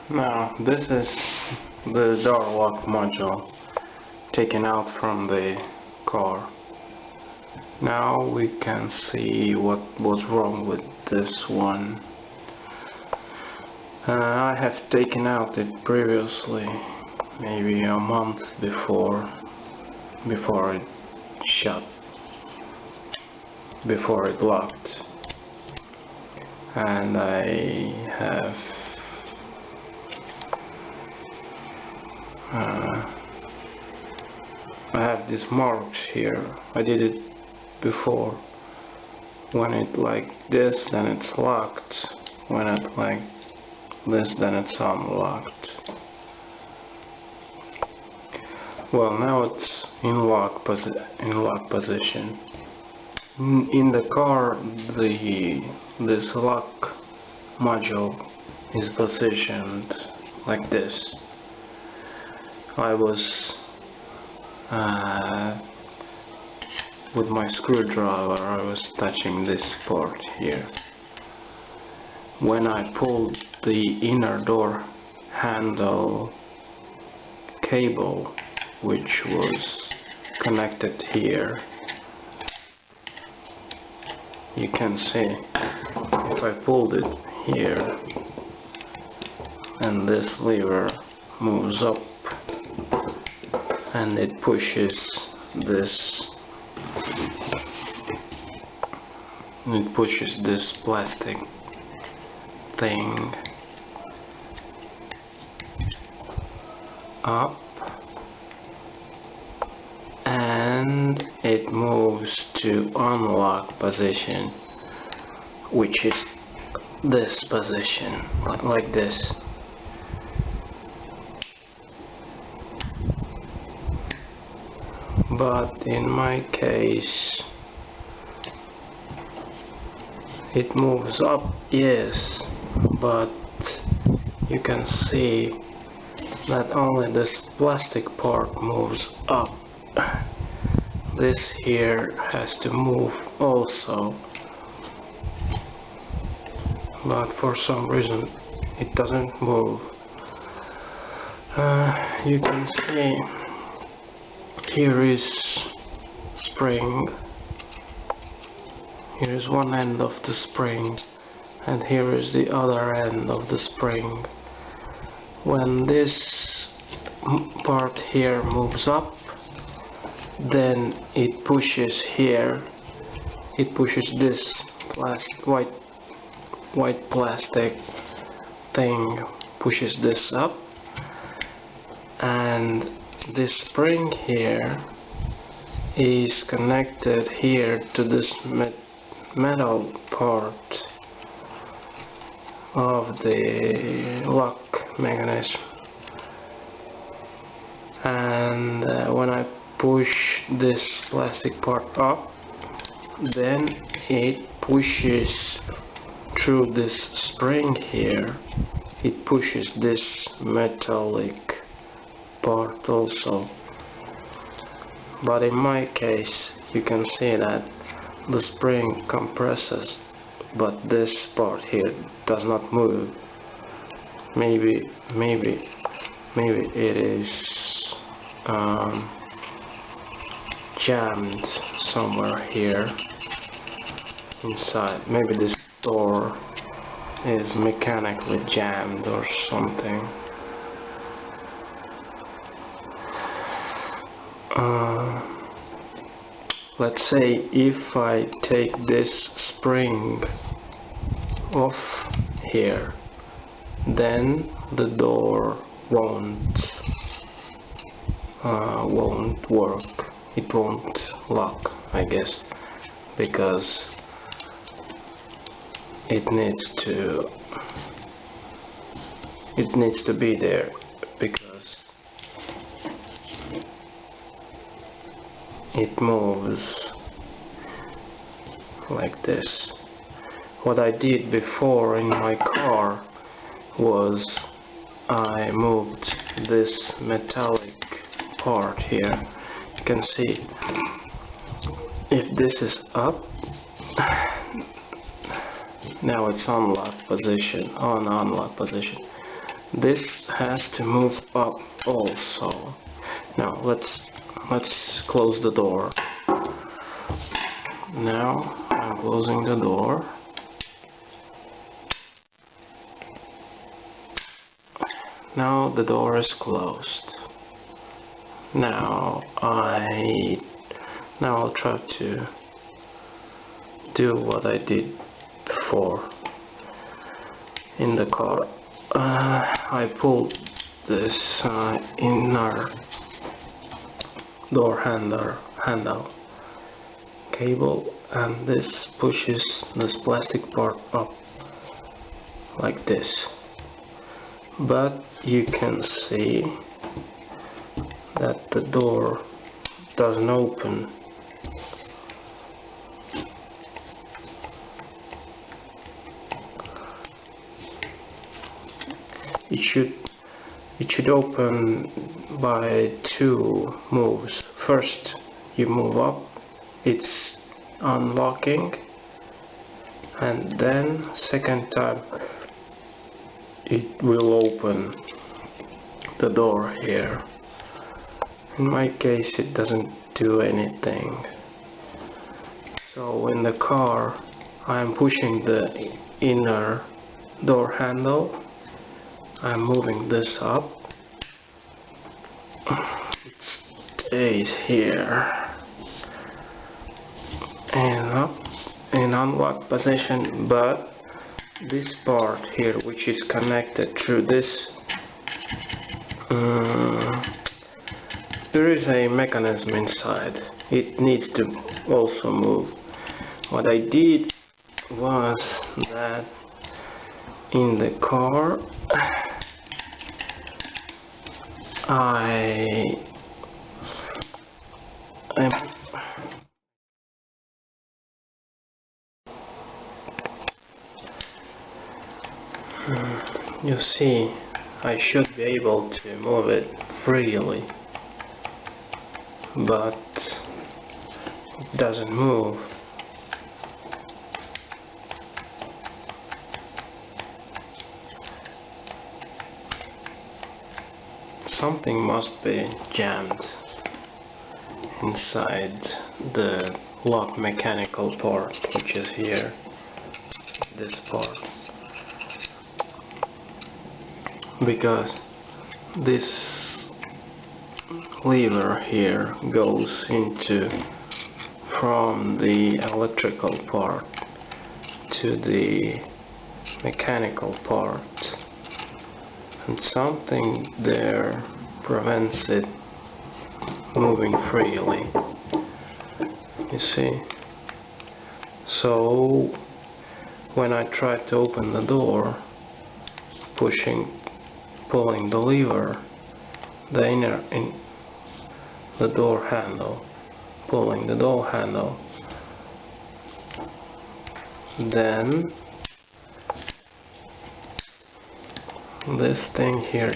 Now this is the door lock module taken out from the car. Now we can see what was wrong with this one. I have taken out it previously, maybe a month before it shut, before it locked, and I have these marks here. I did it before. When it like this, then it's locked. When it like this, then it's unlocked. Well, now it's in lock position. In the car, this lock module is positioned like this. I was with my screwdriver, I was touching this part here. When I pulled the inner door handle cable, which was connected here, you can see if I pulled it here and this lever moves up and it pushes this plastic thing up, and it moves to unlock position, which is this position, like this. But in my case it moves up, yes, but you can see that only this plastic part moves up. This here has to move also, but for some reason it doesn't move. You can see here is spring. Here is one end of the spring, and here is the other end of the spring. When this part here moves up, then it pushes here. It pushes this white plastic thing, pushes this up, and this spring here is connected here to this metal part of the lock mechanism, and when I push this plastic part up, then it pushes through this spring here, it pushes this metallic part also. But in my case you can see that the spring compresses, but this part here does not move. Maybe it is jammed somewhere here inside. Maybe this door is mechanically jammed or something. Let's say if I take this spring off here, then the door won't work. It won't lock, I guess, because it needs to be there, because it moves like this. What I did before in my car was I moved this metallic part here. You can see if this is up, now it's on unlock position. this has to move up also. Now let's close the door. Now I'm closing the door. Now the door is closed. Now I'll try to do what I did before in the car. I pulled this inner door handle cable, and this pushes this plastic part up like this. But you can see that the door doesn't open. It should open by two moves. First you move up, it's unlocking, and then second time it will open the door here. In my case it doesn't do anything. So in the car I am pushing the inner door handle, I'm moving this up, it stays here and up in unlocked position, but this part here, which is connected through this, there is a mechanism inside. It needs to also move. What I did was that in the car you see, I should be able to move it freely, but it doesn't move. Something must be jammed inside the lock mechanical part, which is here, this part, because this lever here goes into from the electrical part to the mechanical part, and something there prevents it moving freely, you see. So when I try to open the door, pulling the lever, the door handle, pulling the door handle, then this thing here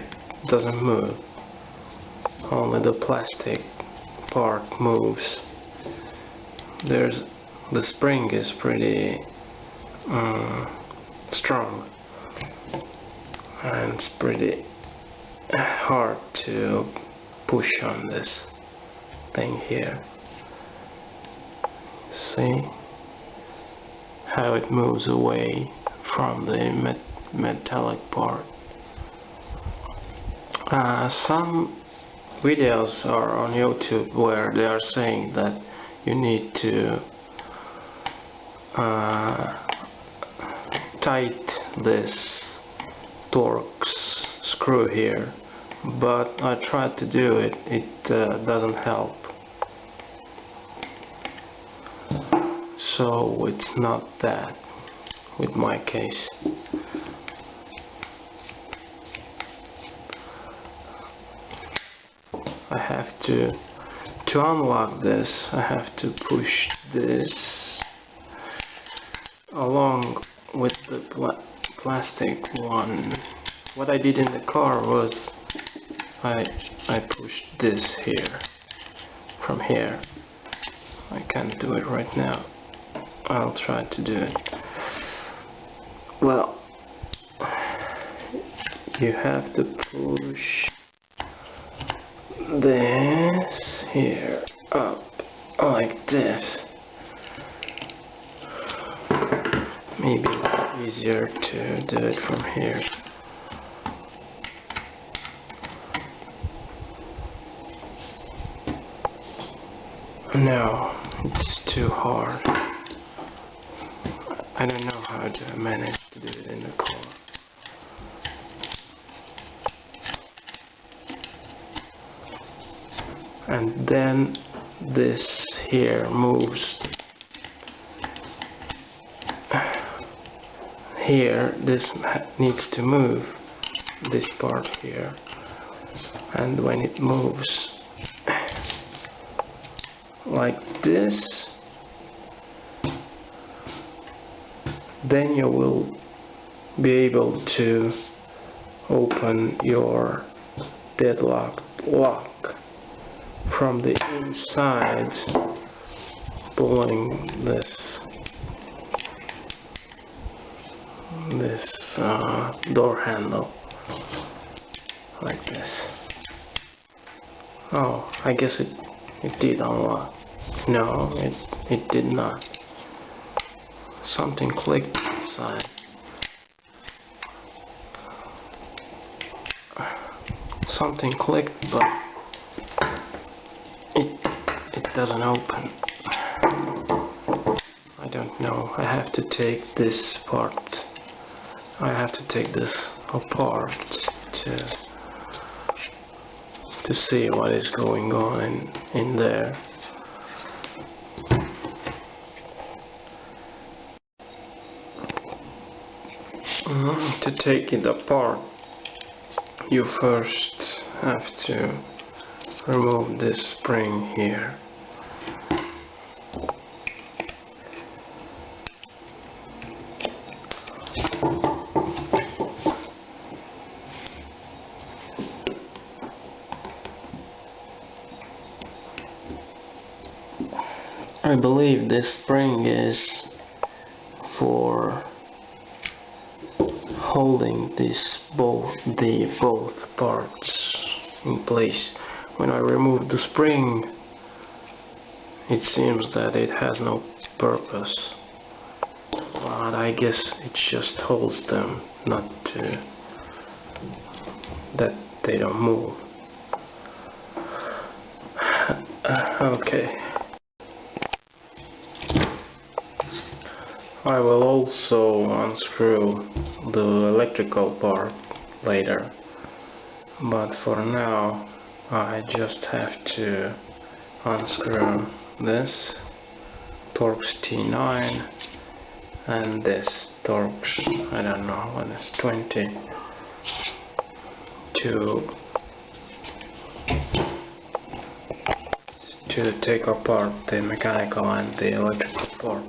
doesn't move, only the plastic part moves. The spring is pretty strong, and it's pretty hard to push on this thing here. See how it moves away from the metallic part. Some videos are on YouTube where they are saying that you need to tight this Torx screw here, but I tried to do it, it doesn't help. So it's not that with my case. I have to unlock this, I have to push this along with the plastic one. What I did in the car was I pushed this here, from here. I can't do it right now. I'll try to do it. Well, you have to push this here up like this. Maybe easier to do it from here. No, it's too hard. I don't know how to manage to do it in the car. And then this here moves. Here, this needs to move, this part here. And when it moves like this, then you will be able to open your deadlocked lock from the inside, pulling this door handle like this. Oh, I guess it did unlock. No, it did not. Something clicked inside. Something clicked, but it doesn't open. I don't know. I have to take this part. I have to take this apart to see what is going on in there. To take it apart, you first have to remove this spring here. I believe this spring is for holding both parts in place. When I remove the spring, it seems that it has no purpose, but I guess it just holds them, not to that they don't move. Okay. I will also unscrew the electrical part later, but for now I just have to unscrew this Torx T9 and this Torx, I don't know what is 20, to take apart the mechanical and the electrical part.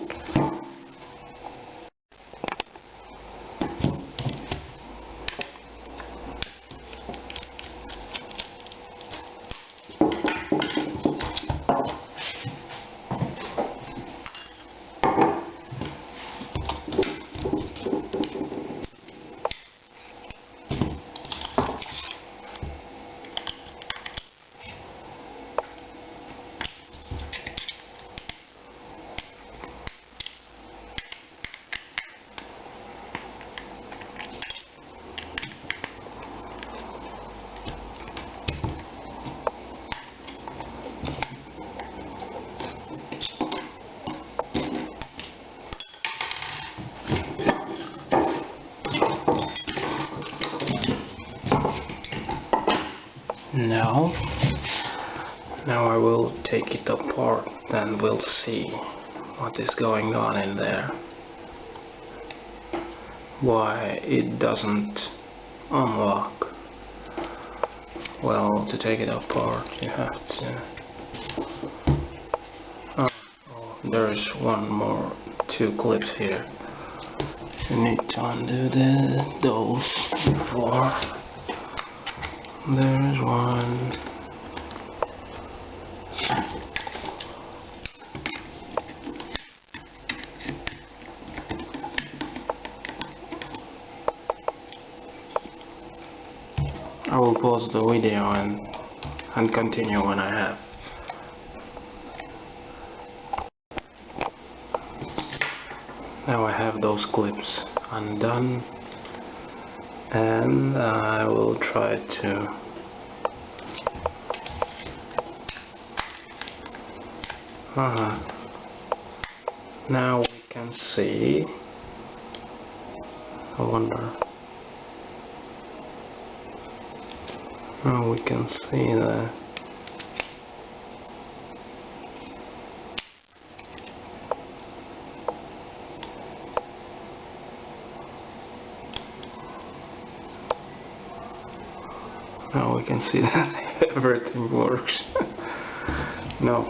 Now I will take it apart and we'll see what is going on in there. Why it doesn't unlock. Well, to take it apart you have to... Oh, there is two clips here. You need to undo those before. There is one. I will pause the video and continue when I have. Now I have those clips undone, and I will try to now we can see. I wonder. Now we can see that now we can see that everything works. No.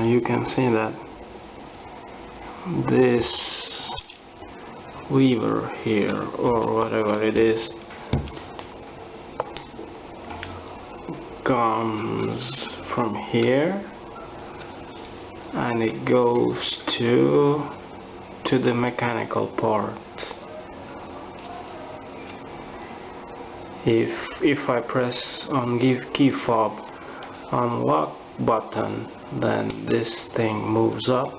You can see that this lever here, or whatever it is, comes from here and it goes to the mechanical part. If I press on key fob on lock button, then this thing moves up,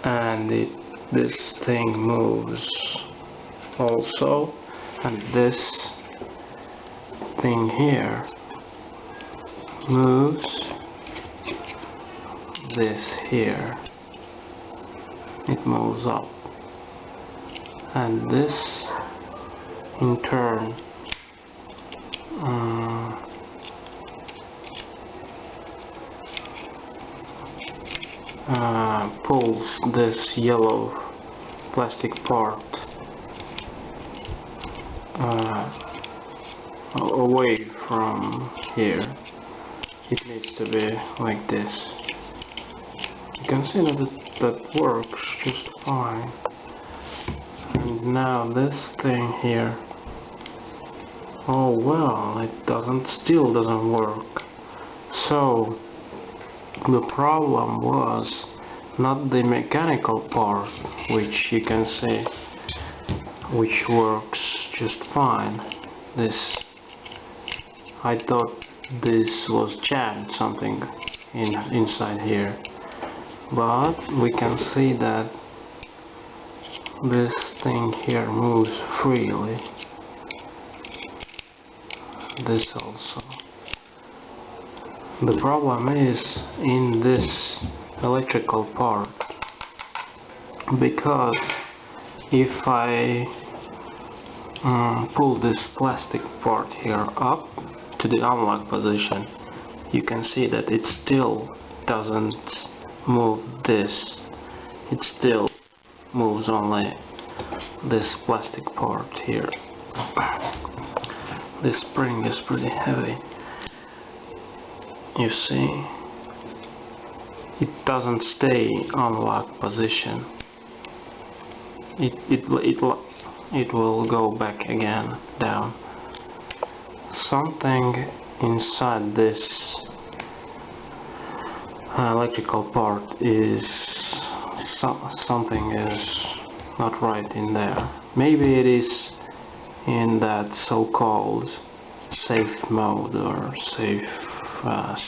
and this thing moves also, and this thing here moves this here, it moves up, and this in turn pulls this yellow plastic part away from here. It needs to be like this. You can see that works just fine. And now this thing here, oh well, it still doesn't work. So the problem was not the mechanical part, which you can see, which works just fine. I thought this was jammed something inside here, but we can see that this thing here moves freely. This also. The problem is in this electrical part, because if I pull this plastic part here up to the unlock position, you can see that it still doesn't move this. It still moves only this plastic part here. This spring is pretty heavy. You see, it doesn't stay on lock position. It will go back again down. Something inside this electrical part is something is not right in there. Maybe it is in that so-called safe mode or safe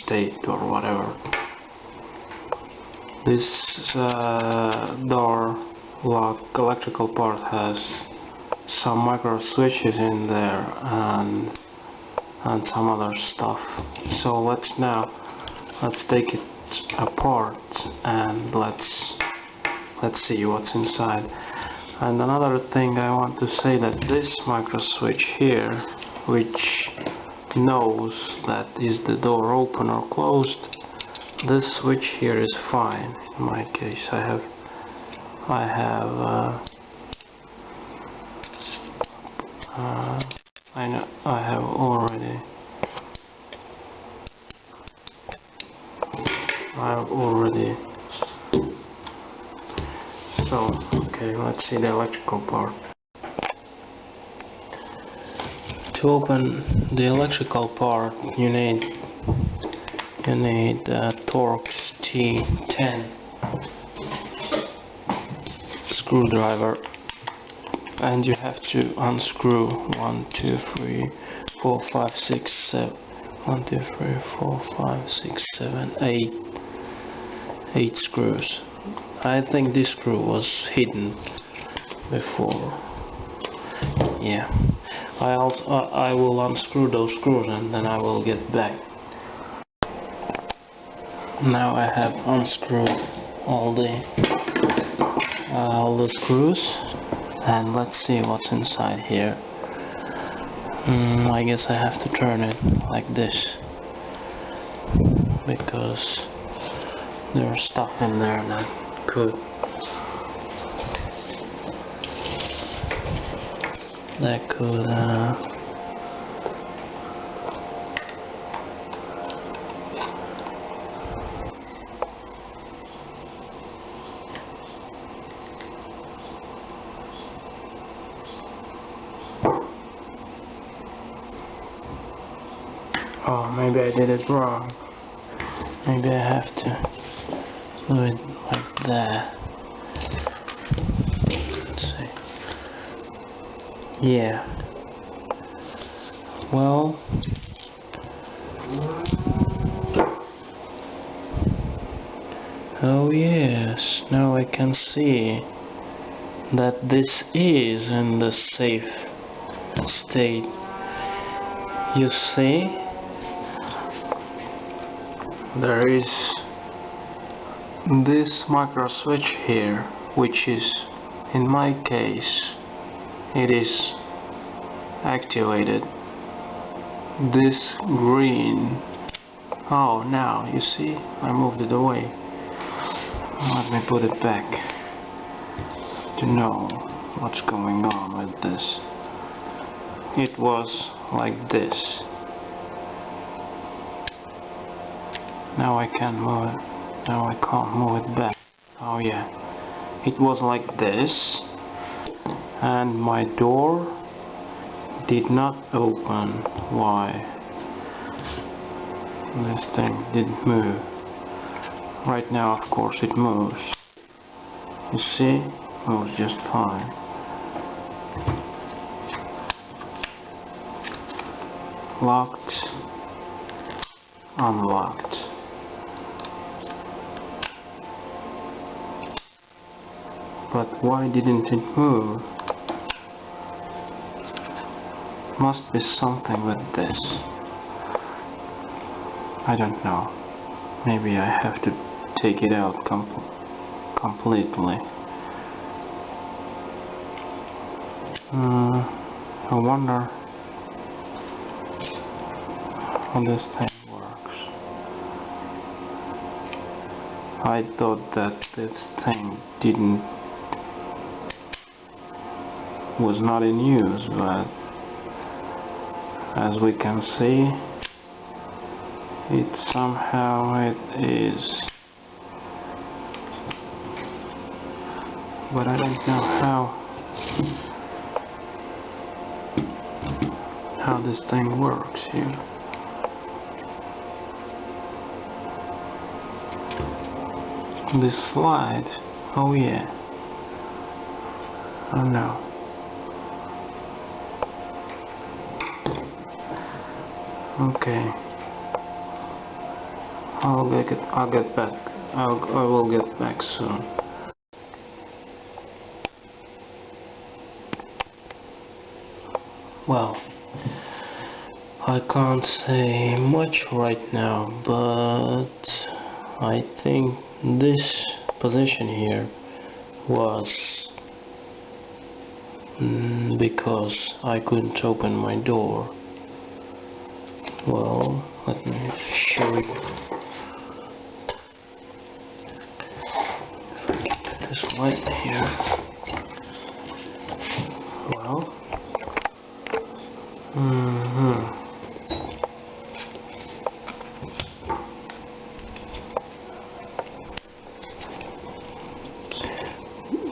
state or whatever. This door lock electrical part has some micro switches in there and some other stuff. So let's take it apart and let's see what's inside. And another thing I want to say, that this micro switch here, which knows that is the door open or closed, this switch here is fine. In my case, I have already. So okay, let's see the electrical part. To open the electrical part, you need Torx T10 screwdriver and you have to unscrew 1, 2, 3, 4, 5, 6, 7. 1, 2, 3, 4, 5, 6, 7, 8 screws. I think this screw was hidden before. Yeah, I will unscrew those screws and then I will get back. Now I have unscrewed all the screws, and let's see what's inside here. I guess I have to turn it like this because there's stuff in there that could oh, maybe I did it wrong. Maybe I have to do it like that. Let's see. Yeah. Well, oh yes, now I can see that this is in the safe state. You see, there is this micro switch here, which is, in my case, it is activated. This green, oh, now you see, I moved it away. Let me put it back to know what's going on with this. It was like this. Now I can move it. Now I can't move it back. Oh yeah, it was like this, and my door did not open. Why? This thing didn't move. Right now, of course, it moves. You see, moves just fine. Locked, unlocked. But why didn't it move? Must be something with this. I don't know. Maybe I have to take it out completely. I wonder how this thing works. I thought that this thing was not in use, but as we can see, it is. But I don't know how this thing works here. This slide, oh yeah, oh no. Okay, I will get back soon. Well, I can't say much right now, but I think this position here was because I couldn't open my door. Well, let me show you. If I can put this light here. Well,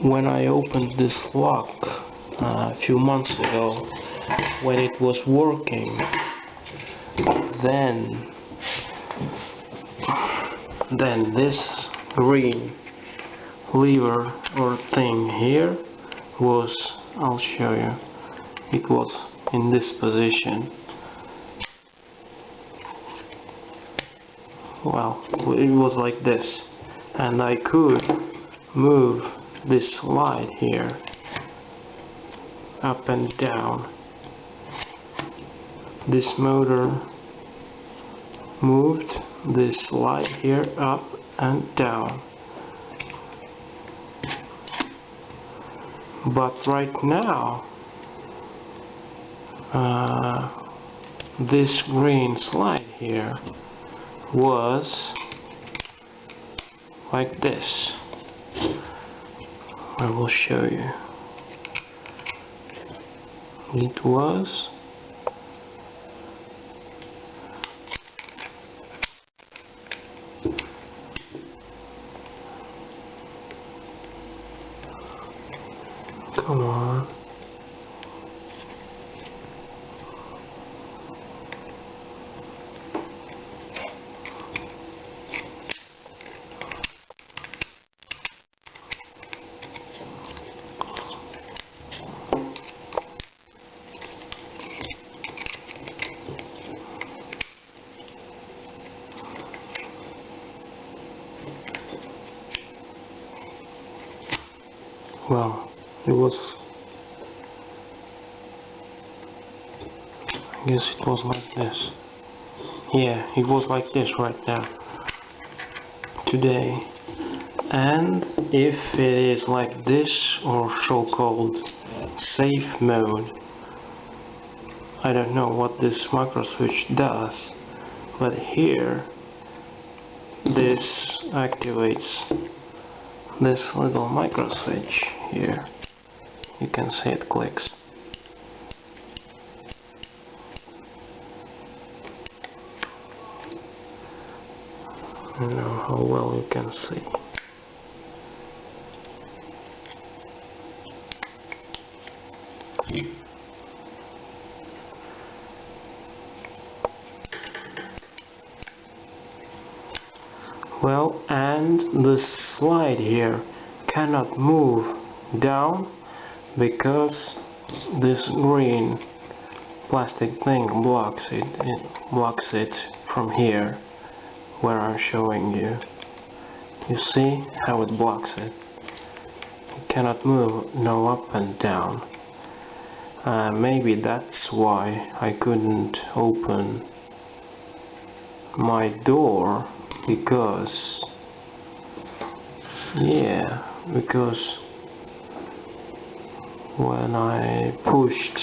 when I opened this lock a few months ago, when it was working, then this green lever or thing here was I'll show you. It was in this position. Well, it was like this, and I could move this slide here up and down. This motor moved this slide here up and down. But right now, this green slide here was like this. I will show you. It was come on. Well, it was, I guess it was like this. Yeah, it was like this right now, today. And if it is like this, or so-called safe mode, I don't know what this micro switch does, but here this activates this little micro switch here. You can see it clicks. I don't know how well you can see. Well, and the slide here cannot move down because this green plastic thing blocks it. It blocks it from here where I'm showing you. You see how it blocks it? It cannot move no up and down. Maybe that's why I couldn't open my door, because when I pushed,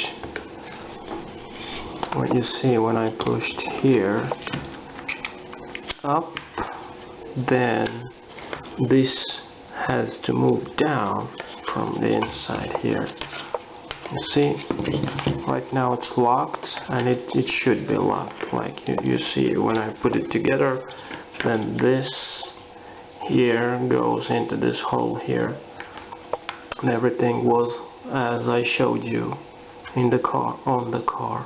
what you see, when I pushed here up, then this has to move down from the inside here. You see, right now it's locked, and it should be locked, like you see when I put it together. Then this here goes into this hole here, and everything was as I showed you in the car, on the car.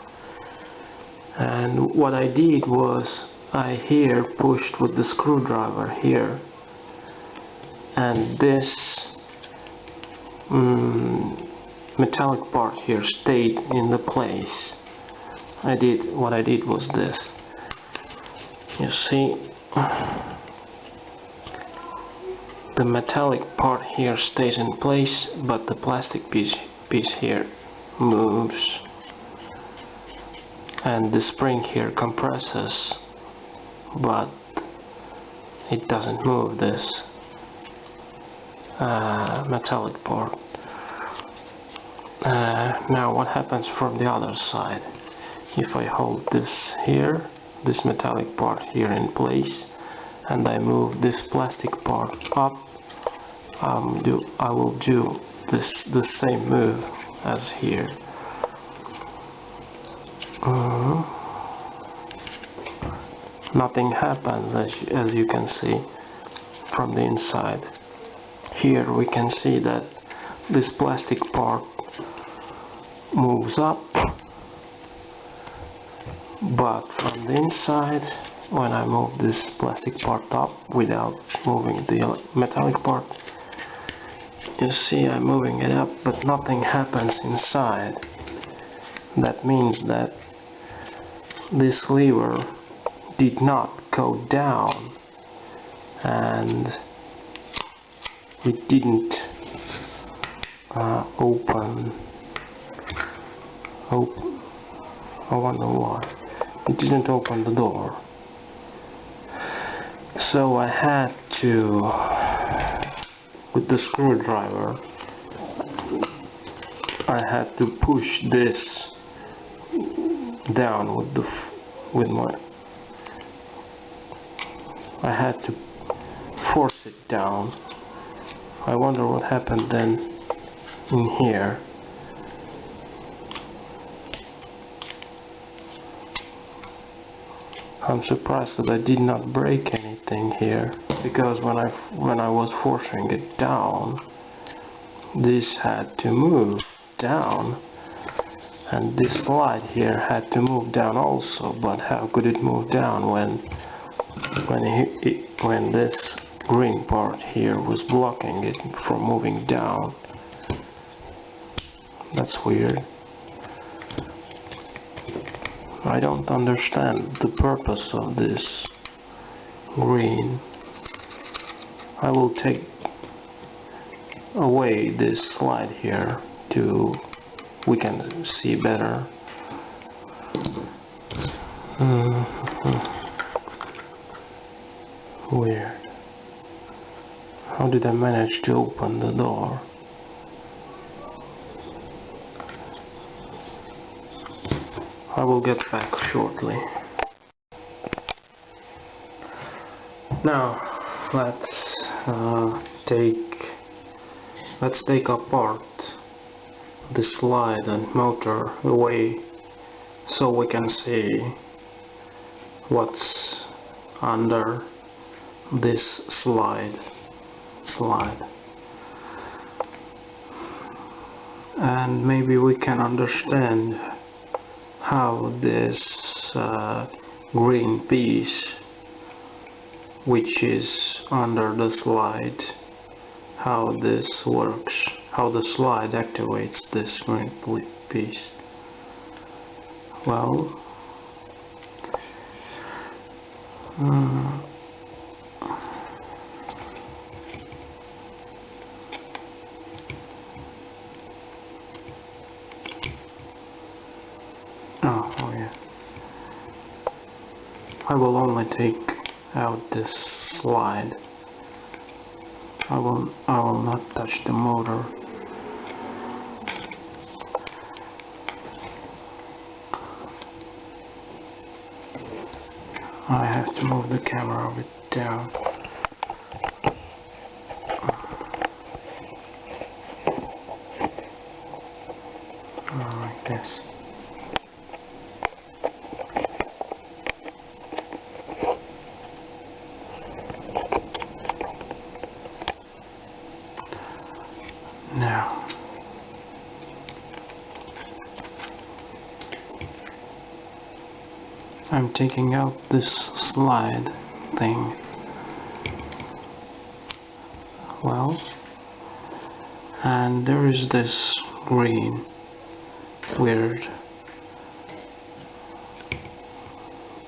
And what I did was I here pushed with the screwdriver here, and this metallic part here stayed in the place. What I did was this. You see, the metallic part here stays in place, but the plastic piece here moves, and the spring here compresses, but it doesn't move this metallic part. Now what happens from the other side? If I hold this here, this metallic part here in place, and I move this plastic part up, I will do the same move as here. Nothing happens, as you can see from the inside. Here we can see that this plastic part moves up, but from the inside, when I move this plastic part up without moving the metallic part, you see I'm moving it up, but nothing happens inside. That means that this lever did not go down, and it didn't open. I wonder why. It didn't open the door. So I had to, with the screwdriver, I had to push this down I had to force it down. I wonder what happened then in here. I'm surprised that I did not break anything here, because when I was forcing it down, this had to move down, and this slide here had to move down also. But how could it move down when this green part here was blocking it from moving down? That's weird. I don't understand the purpose of this green. I will take away this slide here to we can see better. Weird. How did I manage to open the door? I will get back shortly. Now let's take apart the slide and motor away so we can see what's under this slide, and maybe we can understand how this green piece, which is under the slide, how this works, how the slide activates this green piece. Well, oh yeah, I will only take out this slide. I will not touch the motor. I have to move the camera a bit down. Like this. Now, I'm taking out this slide thing. Well, and there is this green weird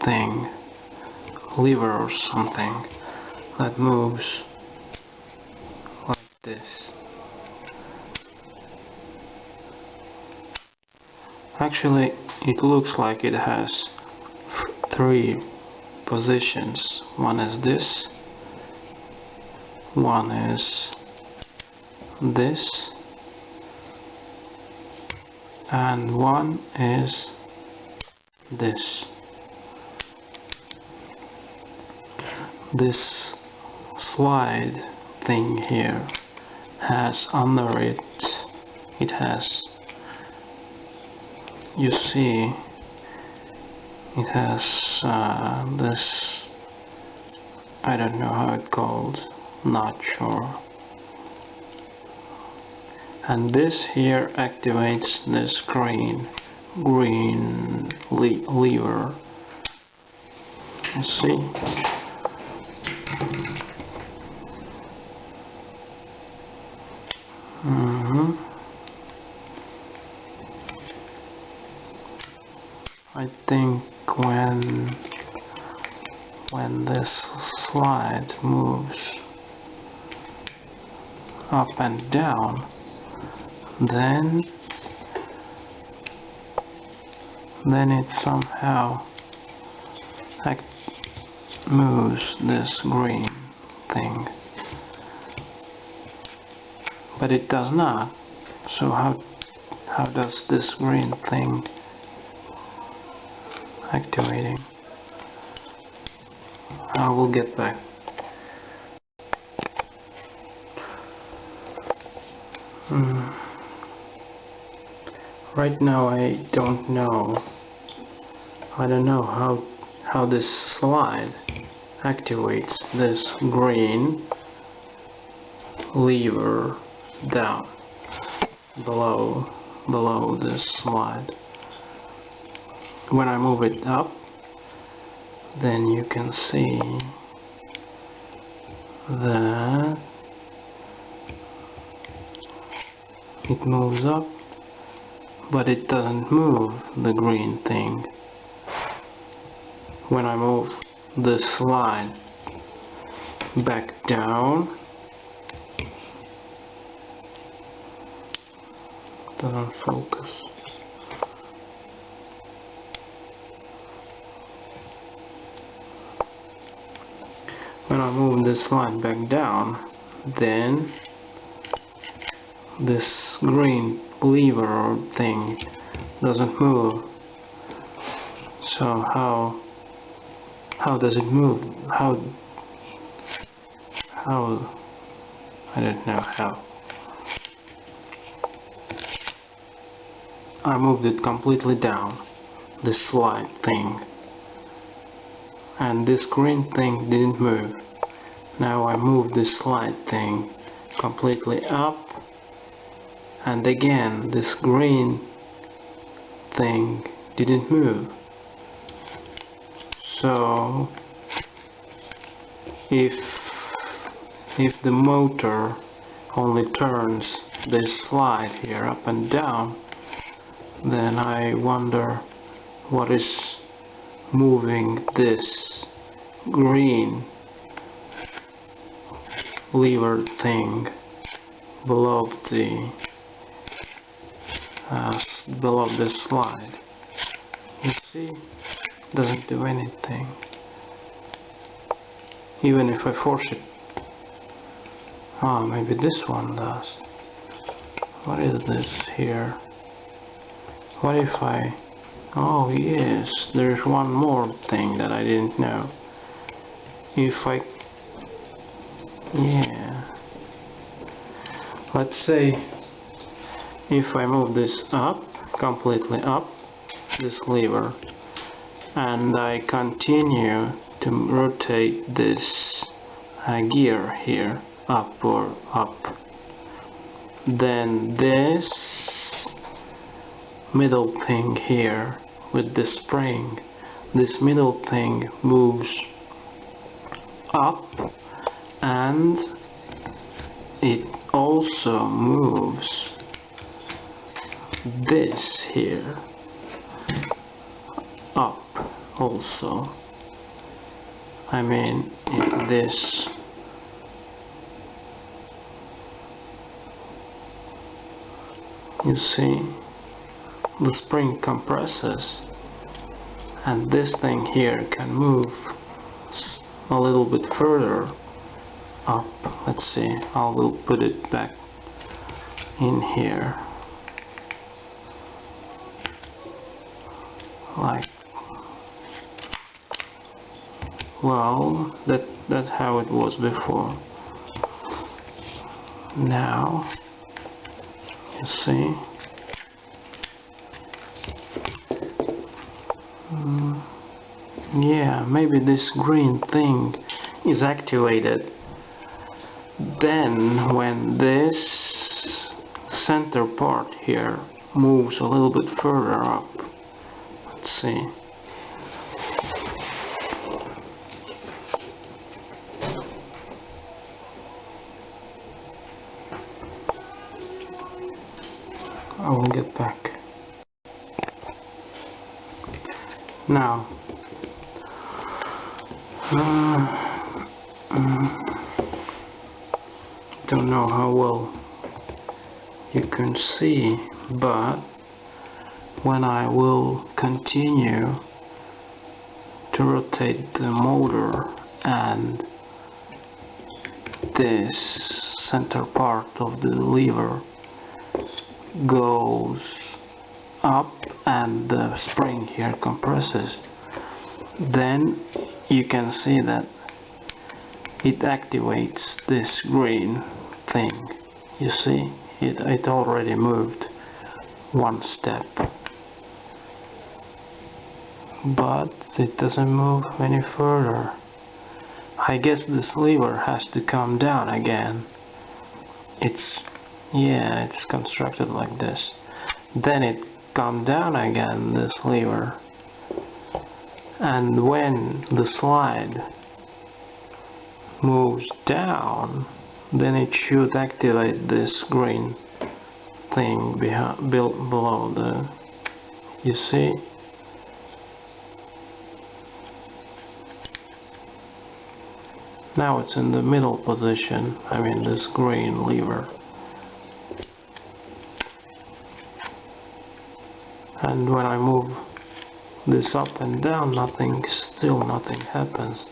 thing, lever or something, that moves like this. Actually, it looks like it has three positions. One is this, one is this, and one is this. This slide thing here has under it, it has, you see, it has this, I don't know how it's called, not sure. And this here activates this green lever. You see? I think when this slide moves up and down, then it somehow moves this green thing, but it does not. So how does this green thing activating? I will get back. Right now I don't know how this slide activates this green lever down below this slide. When I move it up, then you can see that it moves up, but it doesn't move the green thing. When I move the slide back down, it doesn't focus. When I move this slide back down, then this green lever or thing doesn't move. So how does it move? How I don't know how. I moved it completely down, this slide thing, and this green thing didn't move. Now I move this slide thing completely up, and again this green thing didn't move. So if the motor only turns this slide here up and down, then I wonder what is moving this green lever thing below the slide. You see, it doesn't do anything, even if I force it. Maybe this one does. What is this here? What if I... Oh yes, there's one more thing that I didn't know. If I... Yeah. Let's say if I move this up, completely up, this lever, and I continue to rotate this gear here, up or up, then this middle thing here with the spring, this middle thing moves up, and it also moves this here up also. I mean, this you see, the spring compresses, and this thing here can move a little bit further up. Let's see, I will put it back in here, like, well, that's how it was before. Now you see, yeah, maybe this green thing is activated then when this center part here moves a little bit further up. Let's see. I will get back. Now don't know how well you can see, but when I will continue to rotate the motor and this center part of the lever goes up and the spring here compresses, then you can see that it activates this green thing. You see, it already moved one step, but it doesn't move any further. I guess this lever has to come down again. It's constructed like this. Then it comes down again, this lever, and when the slide moves down, then it should activate this green thing below the, you see? Now it's in the middle position, I mean this green lever. And when I move this up and down, still nothing happens.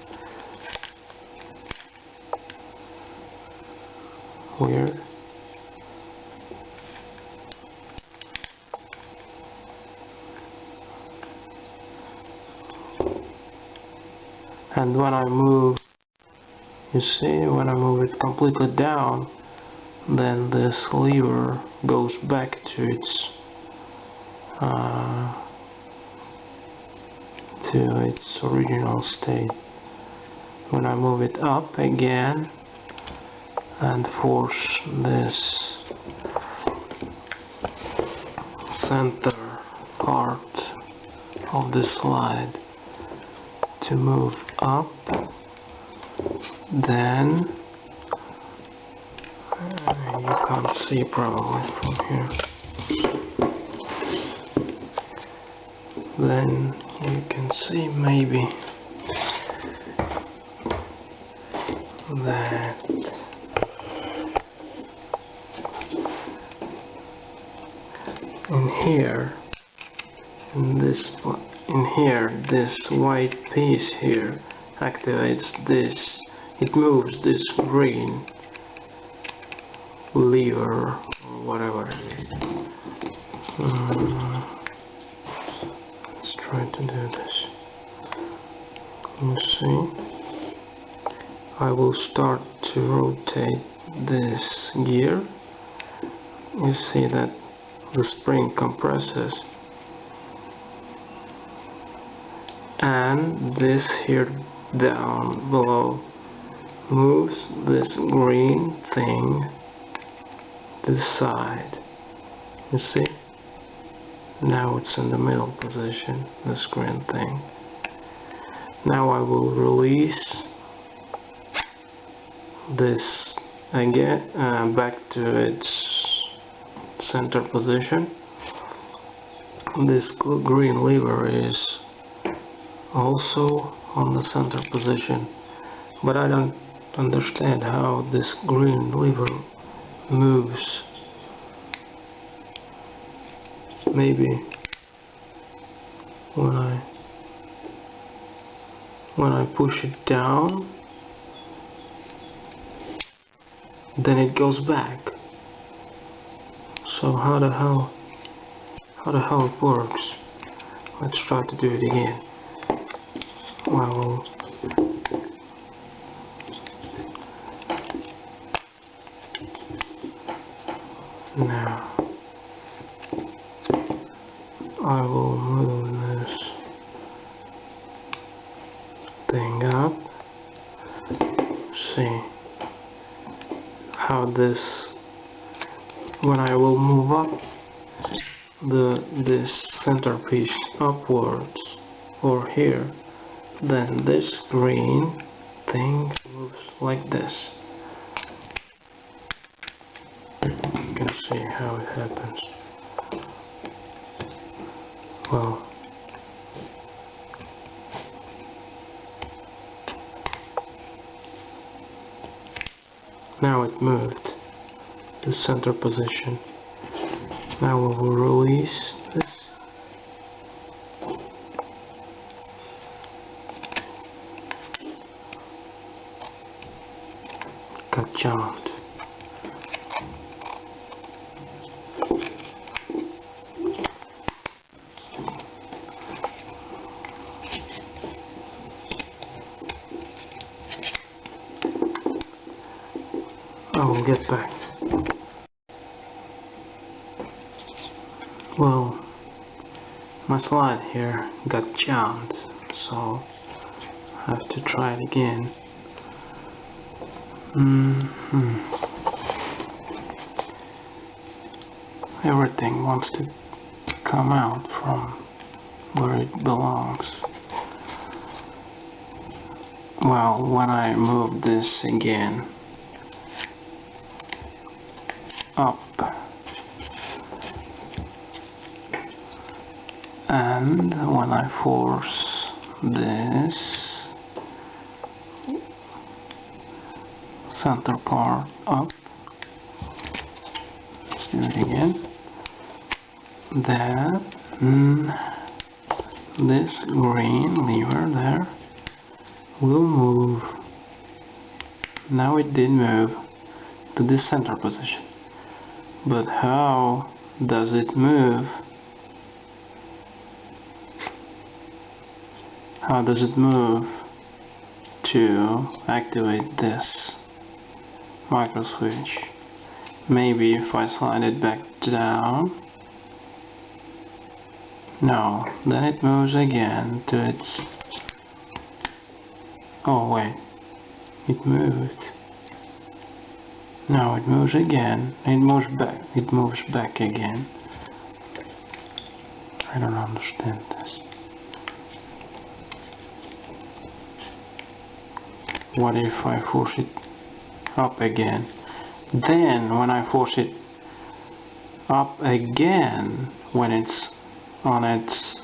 Weird. And when I move, you see, when I move it completely down, then this lever goes back to its original state. When I move it up again and force this center part of the slide to move up, then you can't see probably from here, then you can see maybe that this white piece here activates this. It moves this green lever or whatever it is. Let's try to do this. You see, I will start to rotate this gear. You see that the spring compresses, and this here down below moves this green thing to the side. You see? Now it's in the middle position, this green thing. Now I will release this again back to its center position. This green lever is also on the center position, but I don't understand how this green lever moves. Maybe when I push it down, then it goes back. So how the hell it works? Let's try to do it again. Now I will move this thing up. See how this, when I will move up this centerpiece upwards or here, then this green thing moves like this. You can see how it happens. Well, Now it moved to center position. Now we will release this. Got jammed. I will get back. Well, my slide here got jammed, so I have to try it again. Everything wants to come out from where it belongs. Well, when I move this again up and when I force this center part up, let's do it again, then this green lever there will move. Now it did move to this center position. But how does it move? How does it move to activate this micro switch? Maybe if I slide it back down. No, then it moves again to its... Oh wait, it moved. No, it moves again. It moves back. It moves back again. I don't understand this. What if I force it up again? Then when I force it up again, when it's on its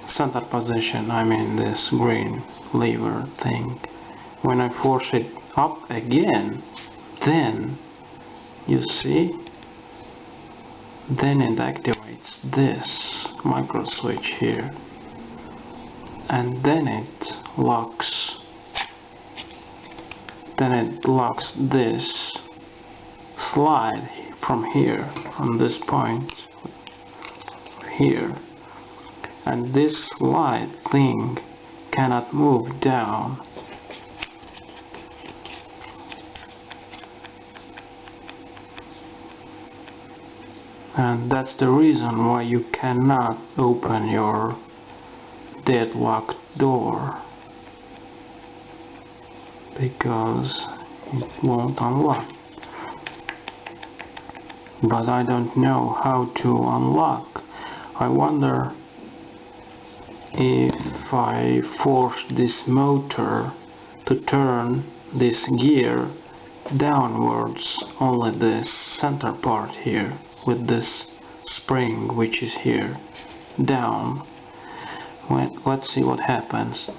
center position, I mean this green lever thing, when I force it up again, then you see, then it activates this micro switch here, and then it locks this slide from here, from this point here, and this slide thing cannot move down. And that's the reason why you cannot open your deadlock door, because it won't unlock. But I don't know how to unlock. I wonder if I force this motor to turn this gear downwards, only this center part here with this spring which is here down. Let's see what happens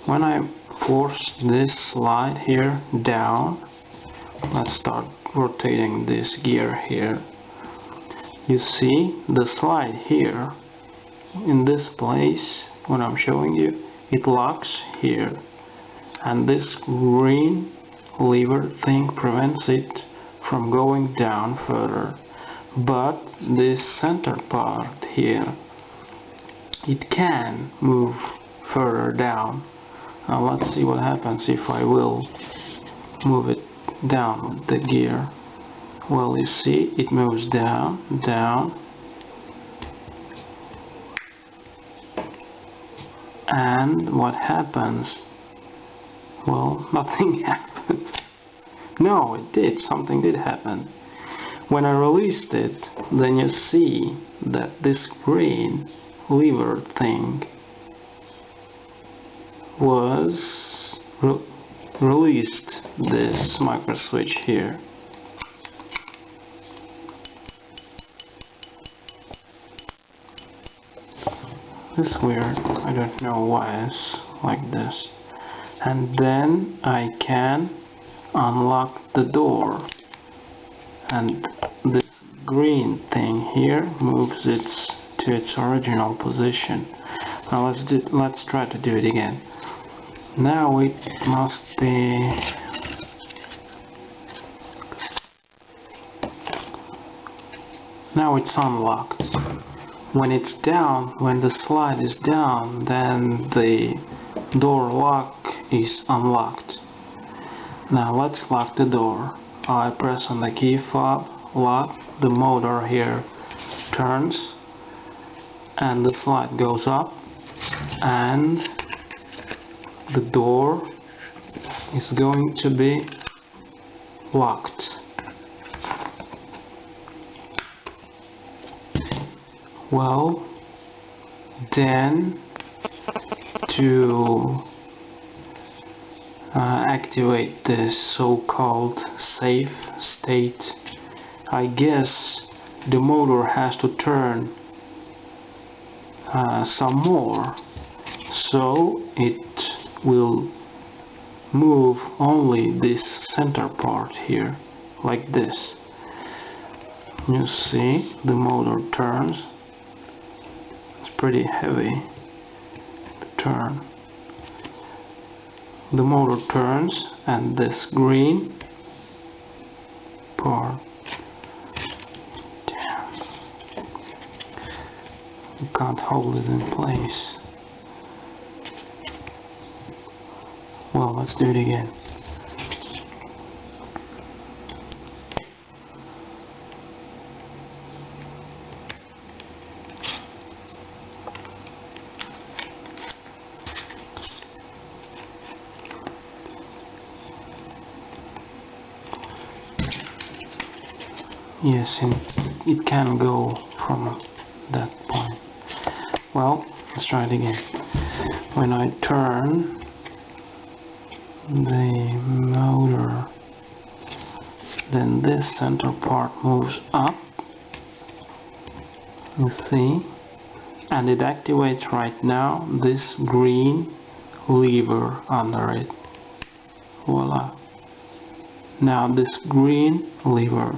when I force this slide here down. Let's start rotating this gear here. You see the slide here in this place, when I'm showing you, it locks here, and this green lever thing prevents it from going down further. But this center part here, it can move further down. Now let's see what happens if I will move it down with the gear. Well, you see, it moves down, down, and what happens? Well, nothing happens. No, it did. Something did happen. When I released it, then you see that this green lever thing was released this micro switch here. This is weird. I don't know why it's like this. And then I can unlock the door, and this green thing here moves it to its original position. Now let's try to do it again. Now it must be now it's unlocked. When it's down, when the slide is down, then the door lock is unlocked. Now let's lock the door. I press on the key fob, lock, the motor here turns, and the slide goes up, and the door is going to be locked. Well, then to activate this so-called safe state, I guess the motor has to turn some more, so it will move only this center part here, like this. You see, the motor turns. It's pretty heavy to turn. The motor turns, and this green part, damn, you can't hold it in place. Well, let's do it again. Yes, and it can go from that point. Well, let's try it again. When I turn the motor, then this center part moves up, you see, and it activates right now this green lever under it. Voila. Now this green lever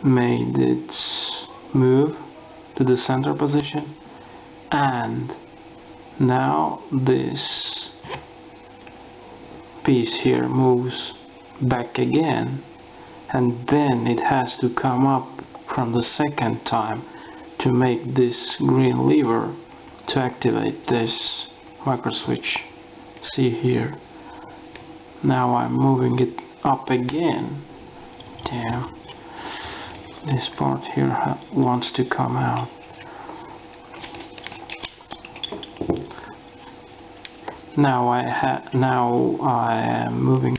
made it move to the center position, and now this piece here moves back again, and then it has to come up from the second time to make this green lever to activate this micro switch. See here, now I'm moving it up again. Damn, this part here wants to come out. Now I am moving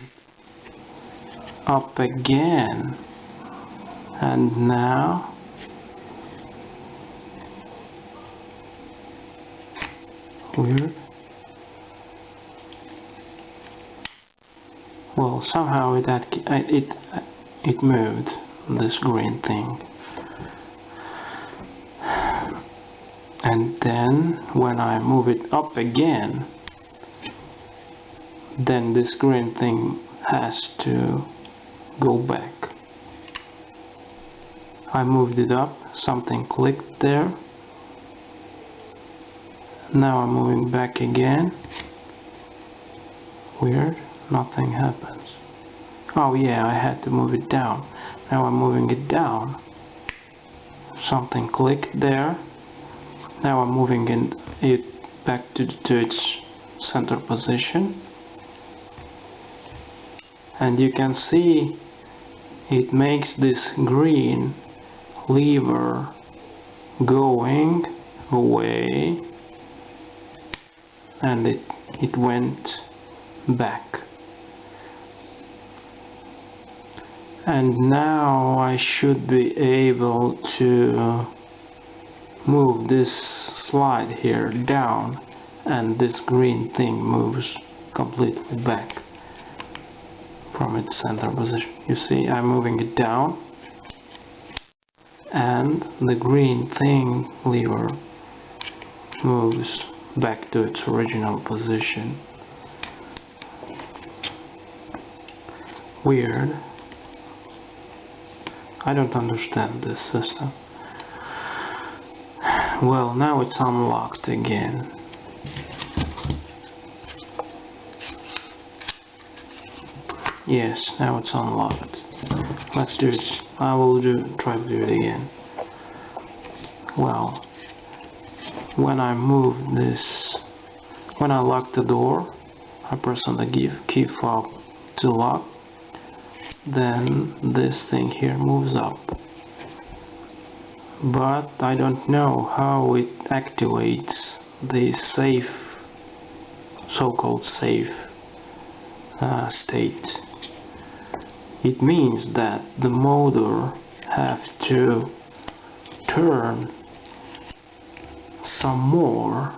up again, and now weird. Well, somehow it moved, this green thing. And then when I move it up again, then this green thing has to go back. I moved it up, something clicked there. Now I'm moving back again. Weird, nothing happens. Oh yeah, I had to move it down. Now I'm moving it down. Something clicked there. Now I'm moving it back to its center position. And you can see it makes this green lever going away, and it went back. And now I should be able to move this slide here down, and this green thing moves completely back from its center position. You see, I'm moving it down, and the green thing lever moves back to its original position. Weird. I don't understand this system. Well, now it's unlocked again. Yes, now it's unlocked. Let's do it. I will try to do it again. Well, when I move this, when I lock the door, I press on the key fob to lock, then this thing here moves up. But I don't know how it activates the safe, so-called safe state. It means that the motor have to turn some more.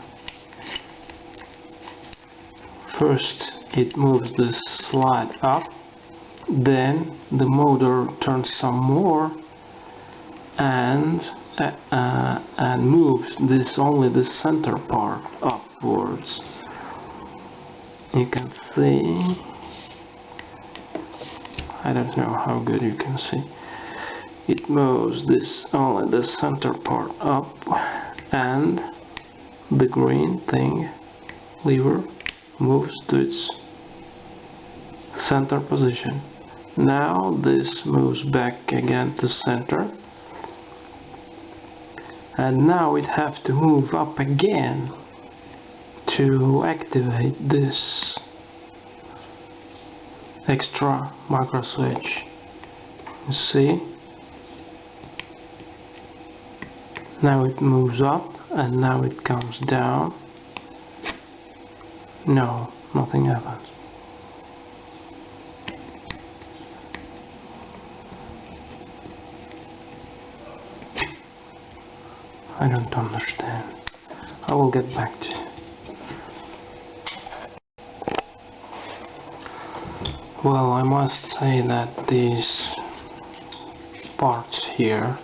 First it moves this slide up, then the motor turns some more and moves only the center part upwards. You can see, I don't know how good you can see, it moves only the center part up, and the green thing lever moves to its center position. Now this moves back again to center, and now it has to move up again to activate this extra micro switch. You see? Now it moves up and now it comes down. No, nothing happens. I don't understand. I will get back to you. Well, I must say that these parts here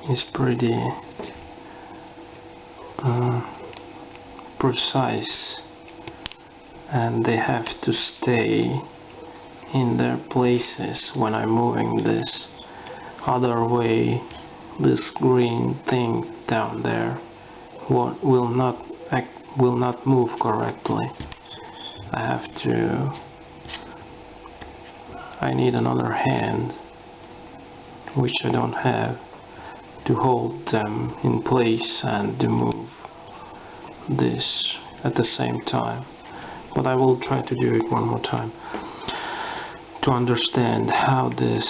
is pretty precise, and they have to stay in their places when I'm moving this. Other way, this green thing down there will not move correctly. I need another hand, which I don't have, to hold them in place and to move this at the same time. But I will try to do it one more time to understand how this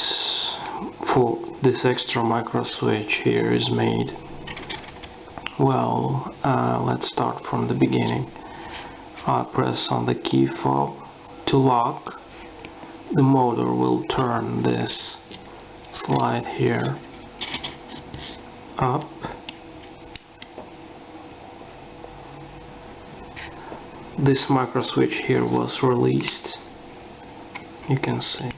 extra micro switch here is made. Well, let's start from the beginning. I press on the key fob to lock. The motor will turn this slide here up. This micro switch here was released, you can see,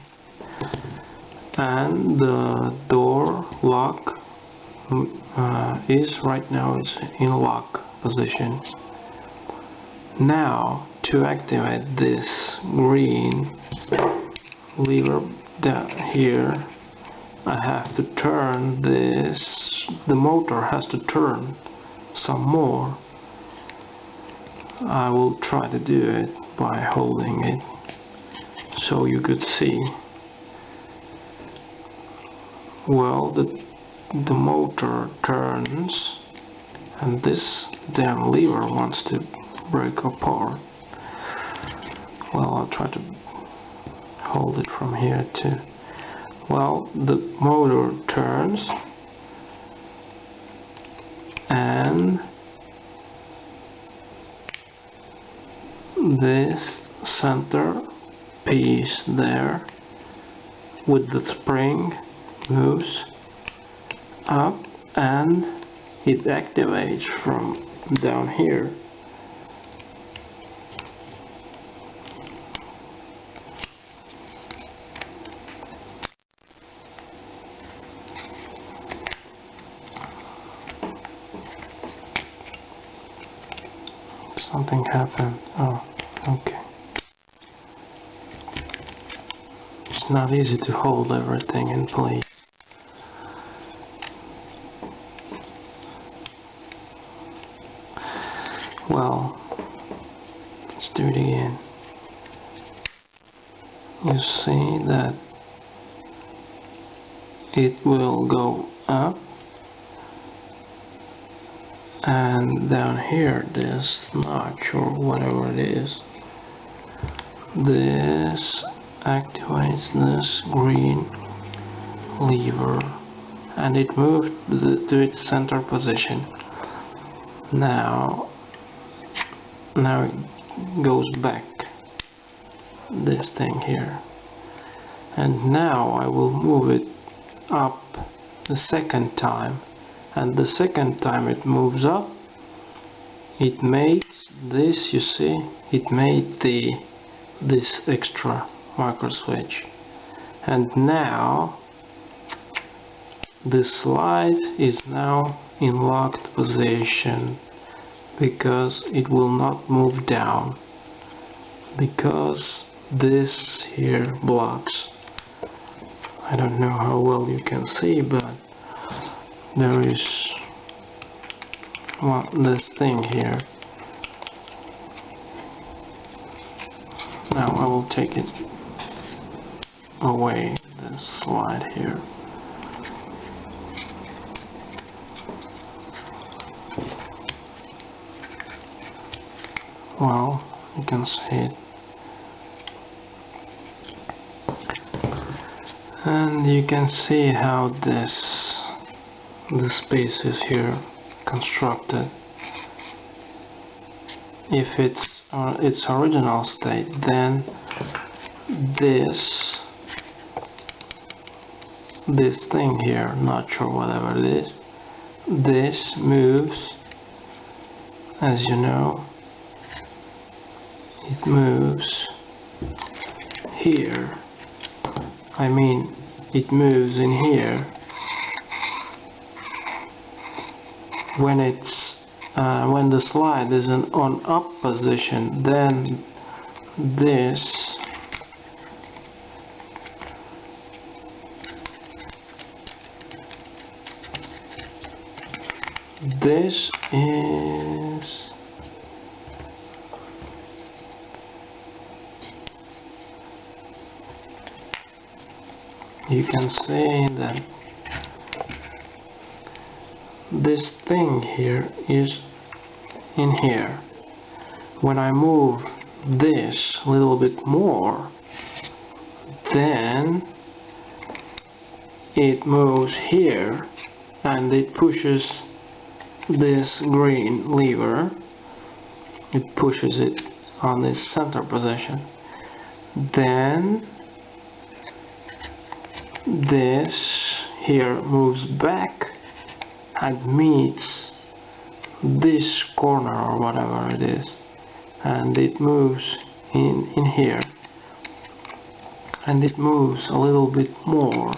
and the door lock is right now in lock position. Now to activate this green lever down here, I have to turn this, the motor has to turn some more. I will try to do it by holding it so you could see. Well, the motor turns and this damn lever wants to break apart. Well, I'll try to hold it from here too. Well, the motor turns and this center piece there with the spring moves up and it activates from down here. Something happened. Oh, okay. It's it's not easy to hold everything in place. Well, let's do it again. You see that it will go up, and down here this notch or whatever it is, this activates this green lever and it moved to its center position. Now it goes back, this thing here, and now I will move it up the second time, and the second time it moves up, it makes this, you see, it made this extra micro switch, and now the slide is now in locked position because it will not move down, because this here blocks. I don't know how well you can see, but there is this thing here. Now I will take it away, this slide here. Well, you can see it. And you can see how the space is here constructed. If it's its original state, then this thing here, not sure whatever it is, this moves, as you know, it moves here. I mean, it moves in here when it's when the slide is in on up position. Then this is you can see that this thing here is in here. When I move this a little bit more, then it moves here and it pushes this green lever, it pushes it on this center position. Then this here moves back and meets this corner or whatever it is, and it moves in here, and it moves a little bit more,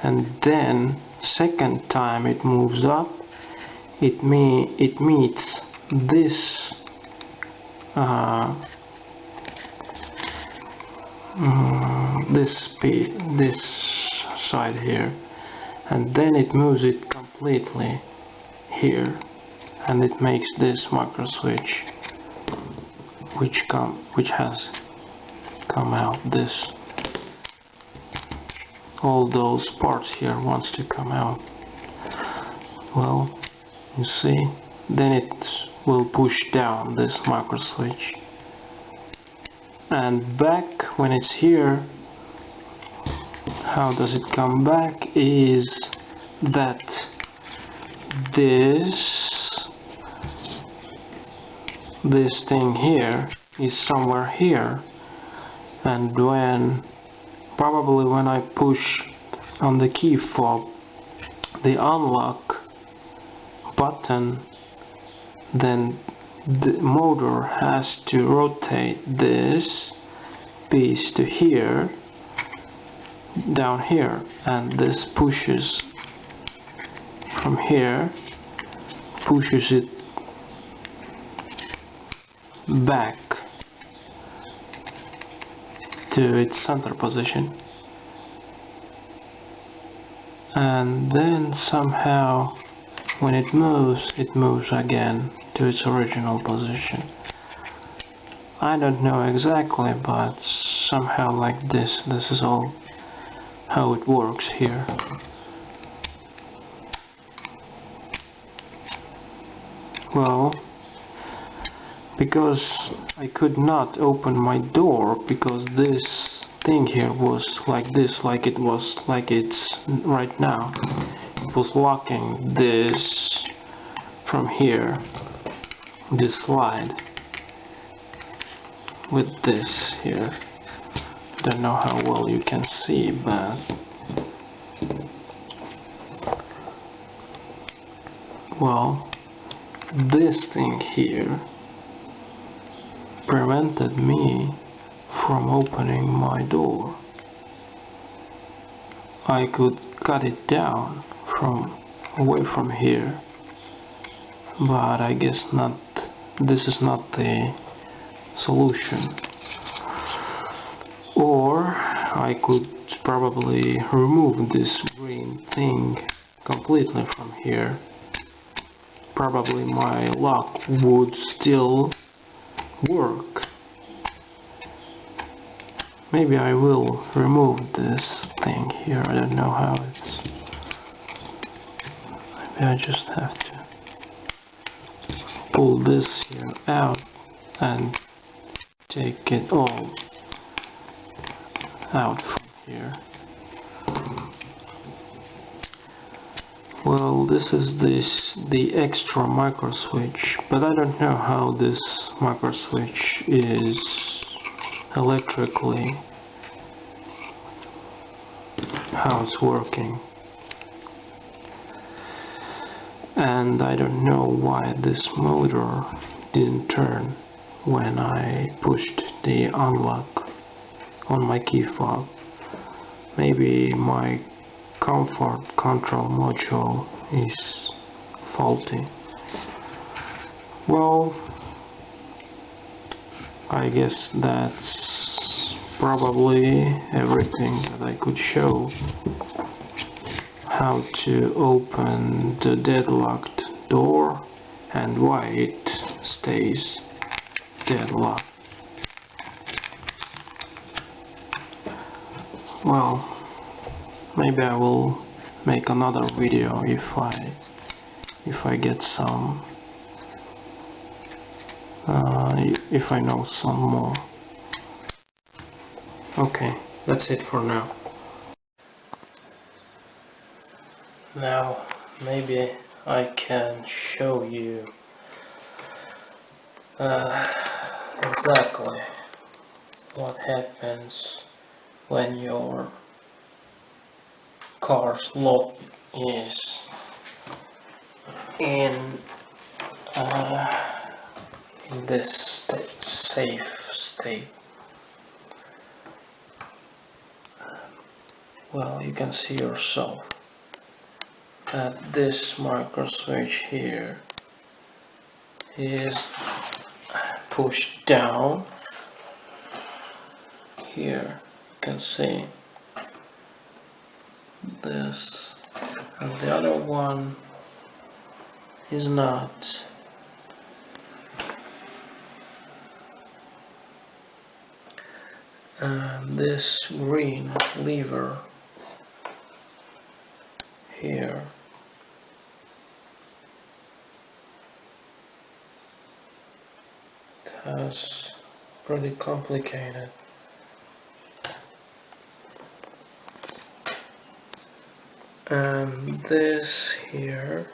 and then second time it moves up, it meets this this side here, and then it moves it completely here, and it makes this micro switch which has come out. This, all those parts here wants to come out. Well, you see, then it will push down this micro switch, and back when it's here. How does it come back is that this thing here is somewhere here, and probably when I push on the key fob the unlock button, then the motor has to rotate this piece to here, down here, and this pushes from here, pushes it to its center position, and then somehow when it moves again to its original position. I don't know exactly, but somehow like this. This is all how it works here. Well, because I could not open my door because this thing here was like this, like it's right now. It was locking this from here, this slide, with this here. Don't know how well you can see, but well, this thing here prevented me from opening my door. I could cut it down away from here, but I guess not. This is not the solution. Or I could probably remove this green thing completely from here. Probably my lock would still work. Maybe I will remove this thing here. I don't know how it's... Maybe I just have to pull this here out and take it all out from here. Well, this is the extra micro switch, but I don't know how this micro switch is electrically, how it's working, and I don't know why this motor didn't turn when I pushed the unlock on my key fob. Maybe my comfort control module is faulty. Well, I guess that's probably everything that I could show. How to open the deadlocked door and why it stays deadlocked. Well, maybe I will make another video if I get some, if I know some more. Okay, that's it for now. Now maybe I can show you exactly what happens when your car's lock is in this safe state. Well, you can see yourself that this micro switch here is pushed down. Here you can see this, and the other one is not. And this green lever here has pretty complicated. And this here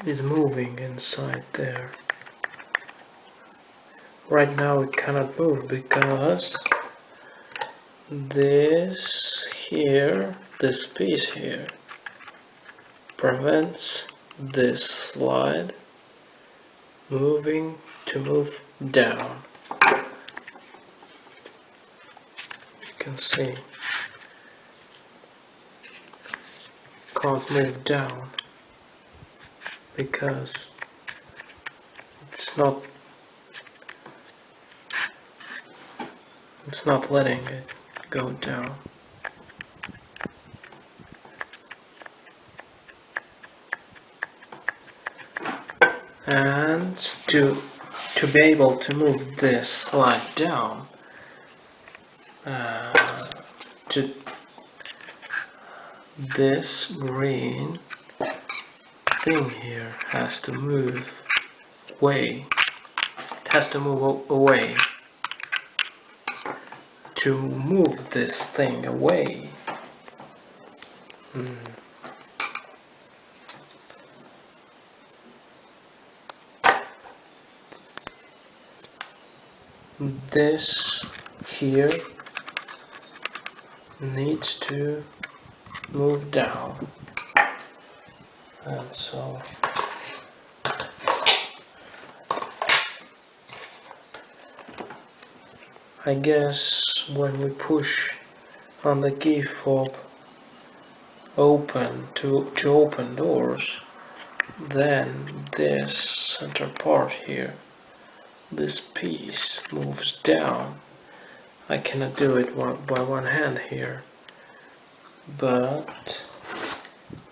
is moving inside there. Right now it cannot move because this here, this piece here, prevents this slide moving to move down. You can see, can't move down because it's not It's not letting it go down. And to be able to move this slide down, to this green thing here has to move away. It has to move away. To move this thing away, this here needs to move down, and so I guess when we push on the key fob open to open doors, then this center part here, this piece moves down. I cannot do it by one hand here, but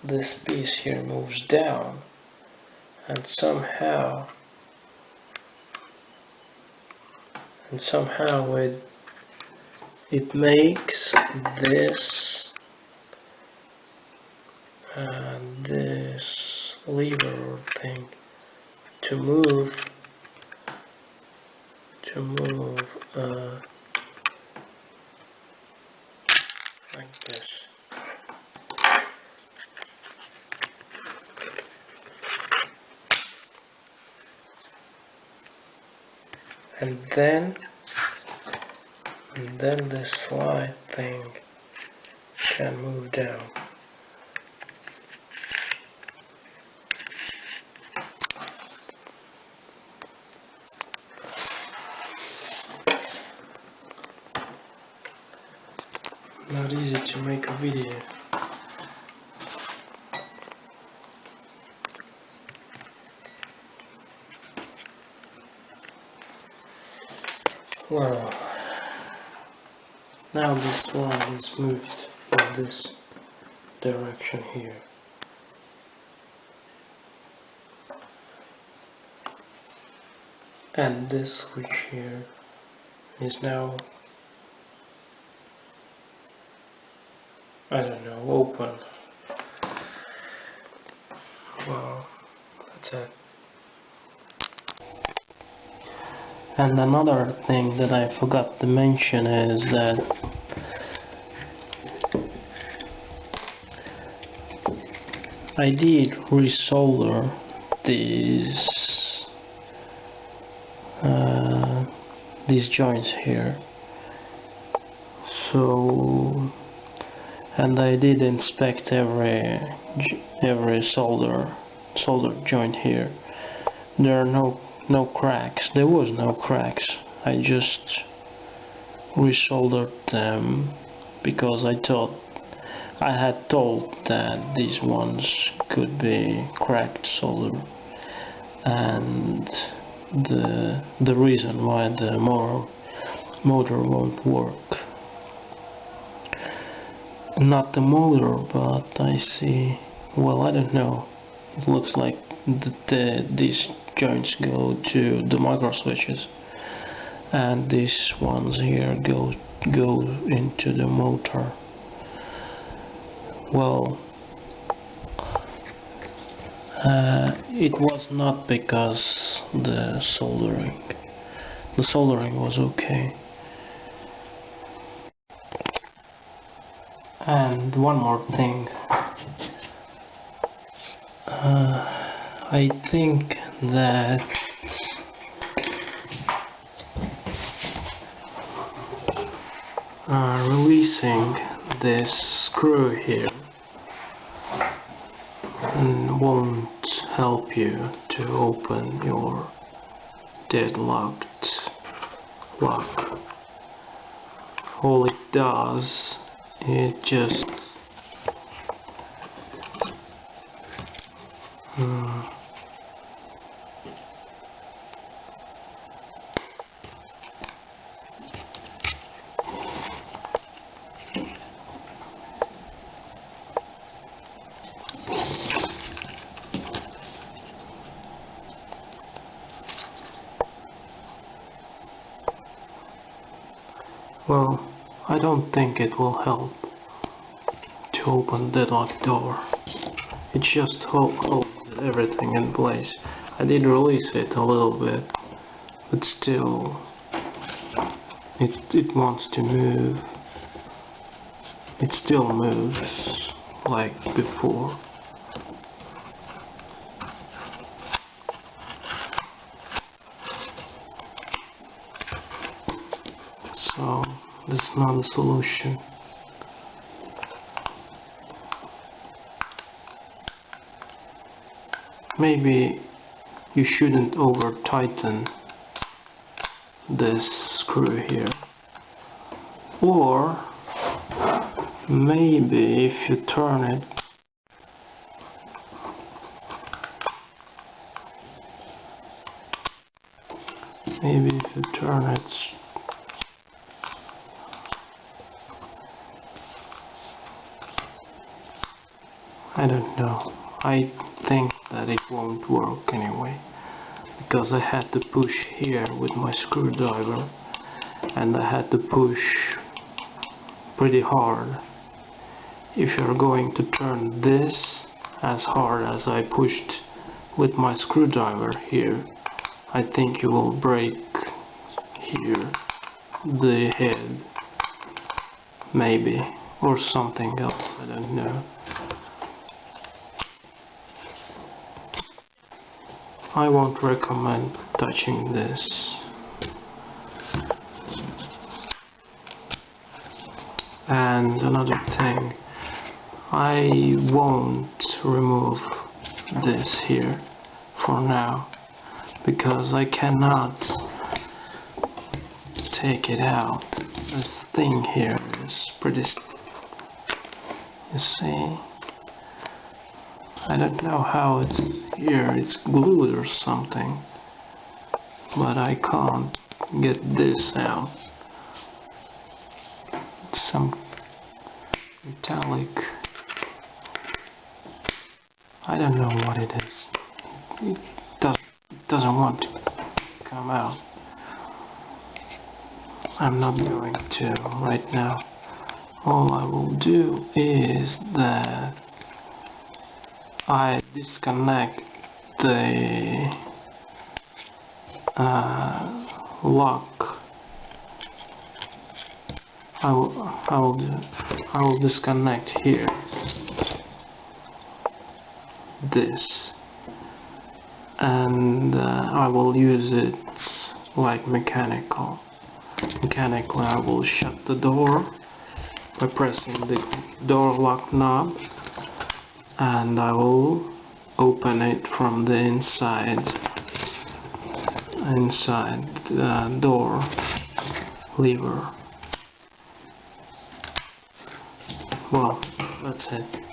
this piece here moves down, and somehow it makes this and this lever thing to move like this. And then this slide thing can move down. Not easy to make a video. Well, now this slide is moved in this direction here. And this switch here is now, I don't know, open. Well, that's it. And another thing that I forgot to mention is that I did resolder these joints here. So, and I did inspect every solder joint here. There are no cracks. There was no cracks. I just resoldered them because I had thought that these ones could be cracked solder, and the reason why the motor won't work. Not the motor, but I see, well, I don't know, it looks like these joints go to the micro switches, and these ones here go into the motor. Well, it was not because the soldering was okay. And one more thing, I think that releasing this screw here won't help you to open your deadlocked lock. All it does, it just Well, I don't think it will help to open the lock door. It just holds everything in place. I did release it a little bit, but still it wants to move. It still moves like before. So that's not a solution. Maybe you shouldn't over tighten this screw here, or maybe if you turn it, I don't know. I think that it won't work anyway, because I had to push here with my screwdriver, and I had to push pretty hard. If you're going to turn this as hard as I pushed with my screwdriver here, I think you will break here the head, maybe, or something else, I don't know. I won't recommend touching this. And another thing, I won't remove this here for now, because I cannot take it out. This thing here is pretty, you see, I don't know how it's here, it's glued or something, but I can't get this out. It's some metallic, I don't know what it is. It doesn't want to come out. I'm not going to right now. All I will do is that I disconnect the lock. I will disconnect here this, and I will use it like mechanically. I will shut the door by pressing the door lock knob, and I will open it from the inside the door lever. Well, that's it.